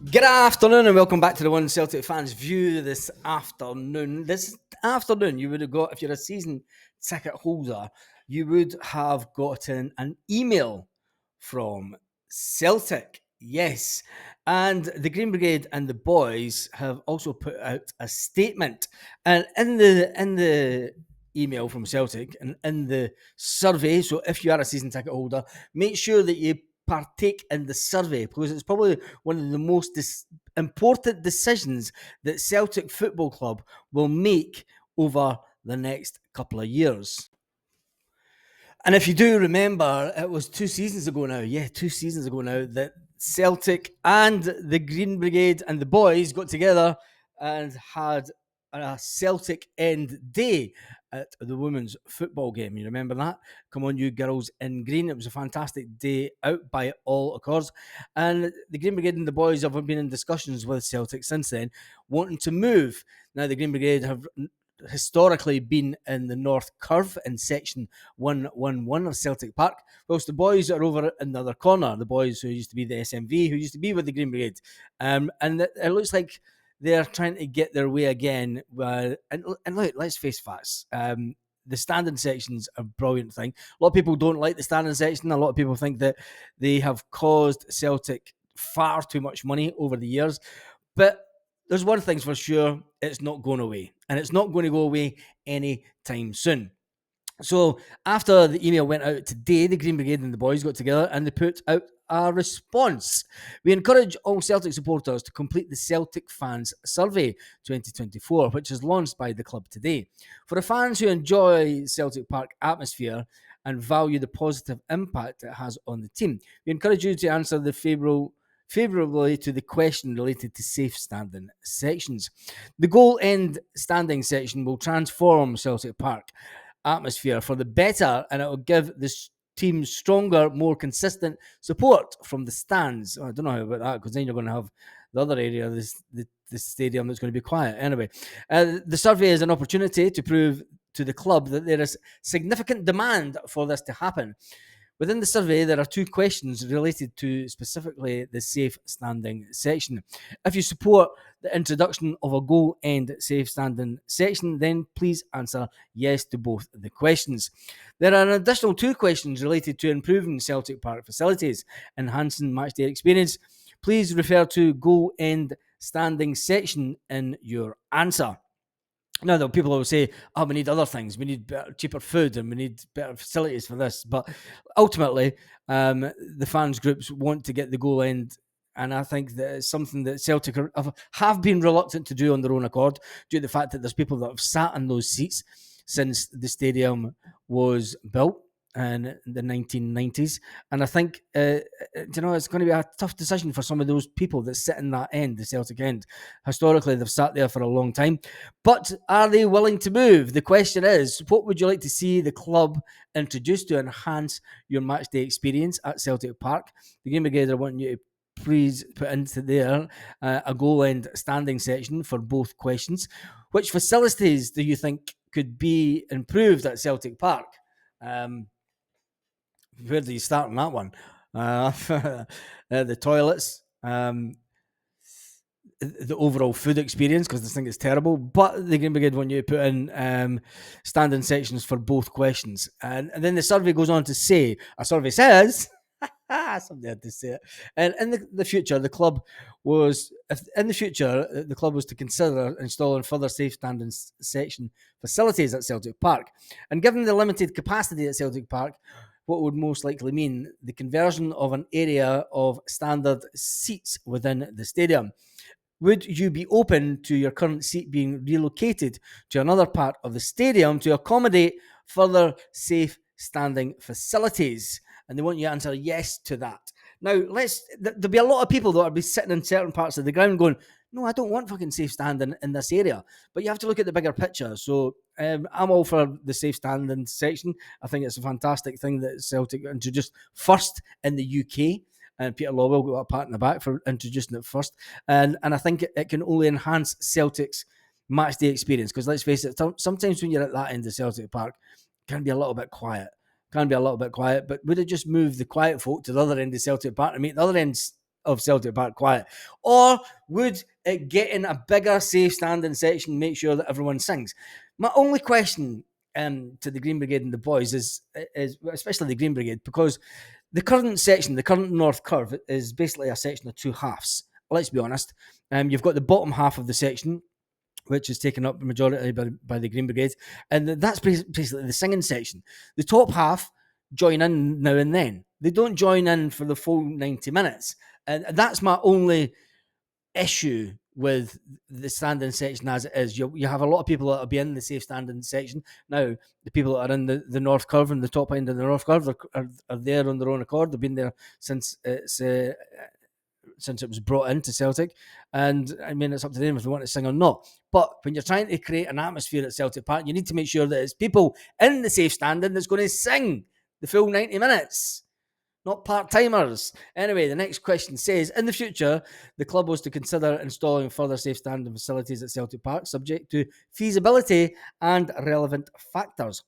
Good afternoon and welcome back to the One Celtic Fans View this afternoon. This afternoon, you would have got, if you're a season ticket holder, you would have gotten an email from Celtic. Yes. And the Green Brigade and the boys have also put out a statement. And in the email from Celtic and in the survey, so if you are a season ticket holder, make sure that you partake in the survey because it's probably one of the most important decisions that Celtic Football Club will make over the next couple of years. And if you do remember, it was 2 seasons ago now, 2 seasons ago now, that Celtic and the Green Brigade and the boys got together and had a Celtic end day at the women's football game. You remember that? Come on, you girls in green. It was a fantastic day out by all accords. And the Green Brigade and the boys have been in discussions with Celtic since then, wanting to move. Now, the Green Brigade have historically been in the North Curve in section 111 of Celtic Park, whilst the boys are over in the other corner, the boys who used to be the SMV, who used to be with the Green Brigade. And it looks like they're trying to get their way again. And look, let's face facts. The standing sections are a brilliant thing. A lot of people don't like the standing section. A lot of people think that they have caused Celtic far too much money over the years. But there's one thing's for sure, it's not going away. And it's not going to go away anytime soon. So after the email went out today, the Green Brigade and the boys got together and they put out a response. We encourage all Celtic supporters to complete the Celtic Fans Survey 2024, which is launched by the club today. For the fans who enjoy Celtic Park atmosphere and value the positive impact it has on the team, we encourage you to answer the favourably to the question related to safe standing sections. The goal end standing section will transform Celtic Park atmosphere for the better, and it will give this team stronger, more consistent support from the stands. I don't know about that because then you're going to have the other area of the stadium that's going to be quiet. Anyway, the survey is an opportunity to prove to the club that there is significant demand for this to happen. Within the survey, there are two questions related to specifically the safe standing section. If you support the introduction of a goal end safe standing section, then please answer yes to both the questions. There are an additional two questions related to improving Celtic Park facilities, enhancing matchday experience. Please refer to goal end standing section in your answer. Now, there are people who will say, oh, we need other things. We need better, cheaper food and we need better facilities for this. But ultimately, the fans groups want to get the goal end. And I think that it's something that Celtic have been reluctant to do on their own accord due to the fact that there's people that have sat in those seats since the stadium was built in the 1990s. And I think, it's going to be a tough decision for some of those people that sit in that end, the Celtic end. Historically, they've sat there for a long time. But are they willing to move? The question is, what would you like to see the club introduce to enhance your matchday experience at Celtic Park? The Green Brigade are wanting you to please put into there a goal end standing section for both questions. Which facilities do you think could be improved at Celtic Park? Where do you start on that one? The toilets, the overall food experience, because this thing is terrible. But the Green Brigade want you to put in standing sections for both questions. And then the survey goes on to say, a survey says, somebody had to say it. And in the future, the club was, if in the future, the club was to consider installing further safe standing section facilities at Celtic Park. And given the limited capacity at Celtic Park, what would most likely mean the conversion of an area of standard seats within the stadium. Would you be open to your current seat being relocated to another part of the stadium to accommodate further safe standing facilities? And they want you to answer yes to that. Now, there'll be a lot of people that will be sitting in certain parts of the ground going, no, I don't want fucking safe standing in this area. But you have to look at the bigger picture. So I'm all for the safe standing section. I think it's a fantastic thing that Celtic introduced first in the UK. And Peter Lawwell got a pat in the back for introducing it first. And I think it can only enhance Celtic's match day experience. Because let's face it, sometimes when you're at that end of Celtic Park, it can be a little bit quiet. But would it just move the quiet folk to the other end of Celtic Park and make the other ends of Celtic Park quiet? Or would it get in a bigger safe standing section, make sure that everyone sings? My only question to the Green Brigade and the boys is especially the Green Brigade, because the current section, the current North Curve, is basically a section of two halves. Let's be honest. You've got the bottom half of the section, which is taken up majority by the Green Brigade, and that's basically the singing section. The top half join in now and then. They don't join in for the full 90 minutes. And that's my only issue with the standing section as it is. You have a lot of people that will be in the safe standing section. Now, the people that are in the North Curve and the top end of the North Curve are there on their own accord. They've been there since it was brought into Celtic. And I mean, it's up to them if they want to sing or not. But when you're trying to create an atmosphere at Celtic Park, you need to make sure that it's people in the safe standing that's going to sing the full 90 minutes, not part-timers. Anyway, the next question says, in the future, the club was to consider installing further safe standing facilities at Celtic Park, subject to feasibility and relevant factors.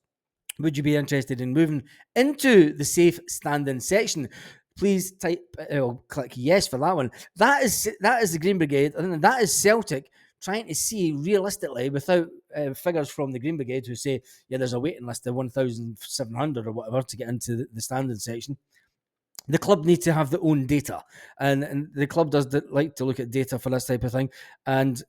Would you be interested in moving into the safe standing section? Please click yes for that one. That is the Green Brigade, and that is Celtic trying to see realistically, without figures from the Green Brigade who say, yeah, there's a waiting list of 1,700 or whatever to get into the standing section. The club needs to have their own data, and the club does like to look at data for this type of thing, and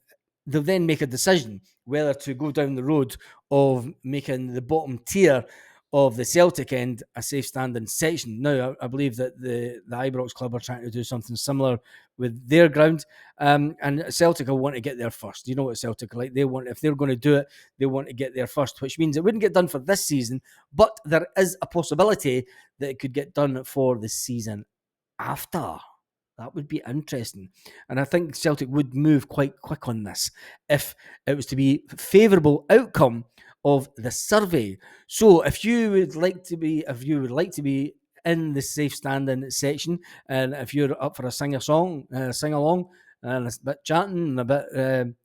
they'll then make a decision whether to go down the road of making the bottom tier of the Celtic end a safe standing section. Now, I believe that the Ibrox club are trying to do something similar with their ground, and Celtic will want to get there first. You know what Celtic are like? If they're going to do it, they want to get there first, which means it wouldn't get done for this season, but there is a possibility that it could get done for the season after. That would be interesting. And I think Celtic would move quite quick on this if it was to be a favourable outcome of the survey. So if you would like to be in the safe standing section, and if you're up for a sing along, and a bit chatting and a bit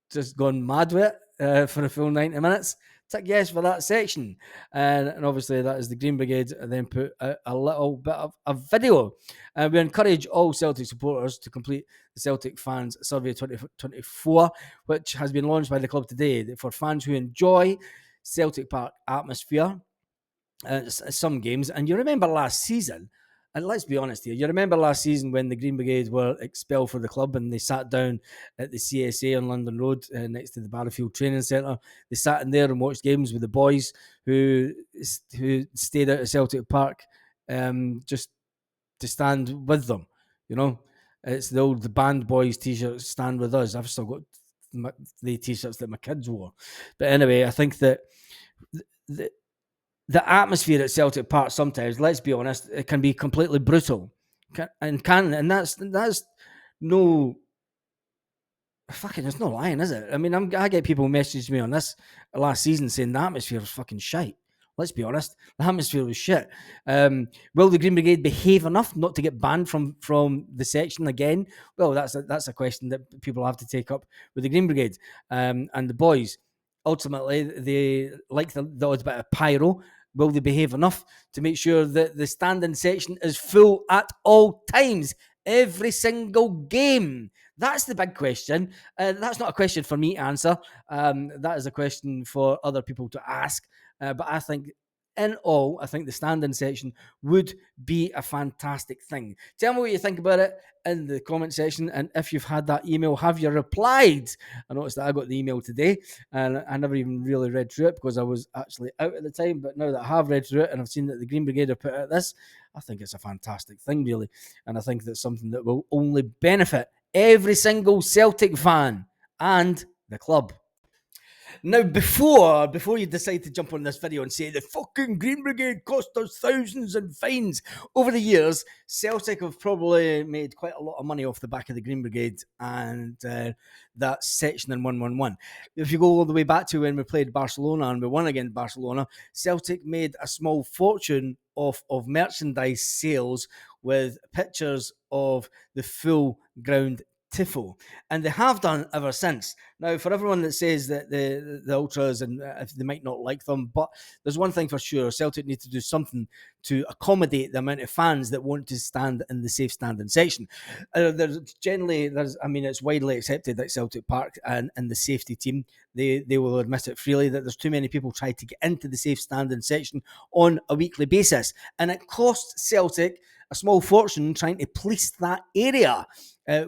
just gone mad with it for a full 90 minutes, tick yes for that section. And obviously that is the Green Brigade, and then put out a little bit of a video. And we encourage all Celtic supporters to complete the Celtic Fans Survey 2024, which has been launched by the club today for fans who enjoy Celtic Park atmosphere. Some games, and you remember last season, and let's be honest here, you remember last season when the Green Brigade were expelled for the club and they sat down at the CSA on London Road next to the Barrowfield Training Centre. They sat in there and watched games with the boys who stayed out at Celtic Park just to stand with them. You know, it's the band boys t-shirts, stand with us. I've still got the t-shirts that my kids wore. But anyway, I think that the atmosphere at Celtic Park sometimes, let's be honest, it can be completely brutal, and that's no fucking. There's no lying, is it? I mean, I get people message me on this last season saying the atmosphere was fucking shite. Let's be honest, the atmosphere was shit. Will the Green Brigade behave enough not to get banned from the section again? Well, that's a question that people have to take up with the Green Brigade and the boys. Ultimately, they like the odd bit of pyro. Will they behave enough to make sure that the standing section is full at all times, every single game? That's the big question. That's not a question for me to answer. That is a question for other people to ask. But I think, in all, I think the standing section would be a fantastic thing. Tell me what you think about it in the comment section. And if you've had that email, have you replied? I noticed that I got the email today and I never even really read through it because I was actually out at the time. But now that I have read through it and I've seen that the Green Brigade have put out this, I think it's a fantastic thing, really. And I think that's something that will only benefit every single Celtic fan and the club. Now, before you decide to jump on this video and say the fucking Green Brigade cost us thousands in fines over the years, Celtic have probably made quite a lot of money off the back of the Green Brigade and that section in 111. If you go all the way back to when we played Barcelona and we won against Barcelona, Celtic made a small fortune of merchandise sales with pictures of the full ground tifo, and they have done ever since. Now, for everyone that says that the ultras and if they might not like them, but there's one thing for sure: Celtic need to do something to accommodate the amount of fans that want to stand in the safe standing section. I mean, it's widely accepted that Celtic Park and the safety team, they will admit it freely, that there's too many people trying to get into the safe standing section on a weekly basis, and it costs Celtic a small fortune trying to police that area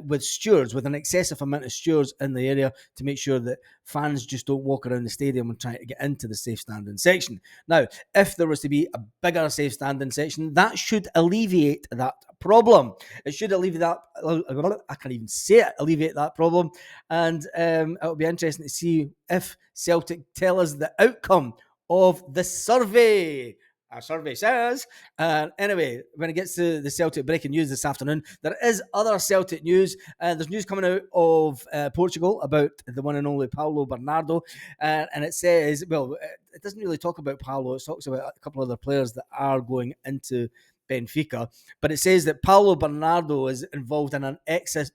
with stewards, with an excessive amount of stewards in the area to make sure that fans just don't walk around the stadium and try to get into the safe standing section. Now, if there was to be a bigger safe standing section, that should alleviate that problem. It should alleviate that. I can't even say it. Alleviate that problem, and it'll be interesting to see if Celtic tell us the outcome of the survey. Our survey says. Anyway, when it gets to the Celtic breaking news this afternoon, there is other Celtic news. There's news coming out of Portugal about the one and only Paulo Bernardo. And it says, well, it doesn't really talk about Paulo. It talks about a couple of other players that are going into Benfica. But it says that Paulo Bernardo is involved in an exit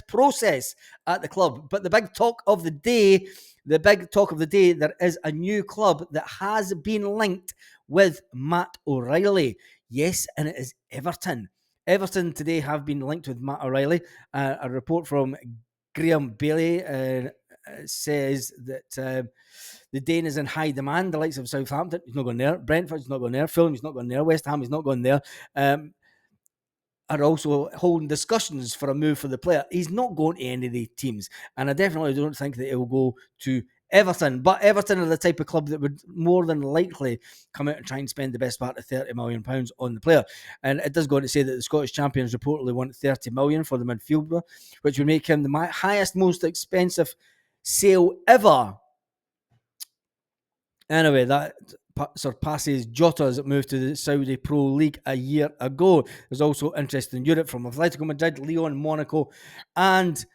process at the club. But the big talk of the day, there is a new club that has been linked with Matt O'Reilly. Yes, and it is Everton. Everton today have been linked with Matt O'Reilly. A report from Graham Bailey says that the Dane is in high demand. The likes of Southampton, he's not going there. Brentford's not going there. Fulham, he's not going there. West Ham, he's not going there. Are also holding discussions for a move for the player. He's not going to any of the teams, and I definitely don't think that he will go to Everton. But Everton are the type of club that would more than likely come out and try and spend the best part of £30 million on the player. And it does go on to say that the Scottish champions reportedly want £30 million for the midfielder, which would make him the highest, most expensive sale ever. Anyway, that surpasses Jota's move to the Saudi Pro League a year ago. There's also interest in Europe from Atletico Madrid, Lyon, Monaco, and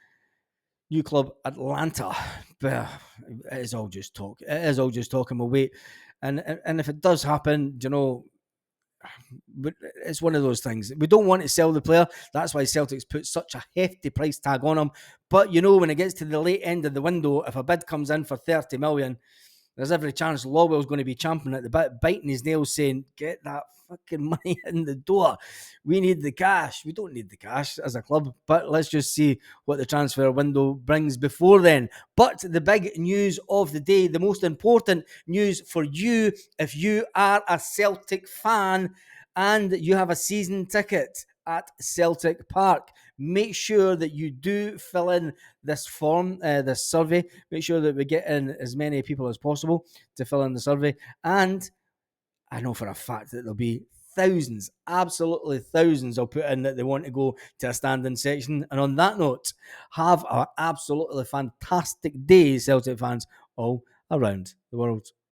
new club Atlanta. But it is all just talk. It is all just talk, and we'll wait. And if it does happen, you know, it's one of those things. We don't want to sell the player. That's why Celtic's put such a hefty price tag on him. But, you know, when it gets to the late end of the window, if a bid comes in for £30 million, there's every chance Lawwell's going to be champing at the bit, biting his nails, saying, get that fucking money in the door. We need the cash. We don't need the cash as a club, but let's just see what the transfer window brings before then. But the big news of the day, the most important news for you, if you are a Celtic fan and you have a season ticket at Celtic Park, make sure that you do fill in this form, this survey. Make sure that we get in as many people as possible to fill in the survey. And I know for a fact that there'll be thousands, absolutely thousands, will put in that they want to go to a standing section. And on that note, have an absolutely fantastic day, Celtic fans, all around the world.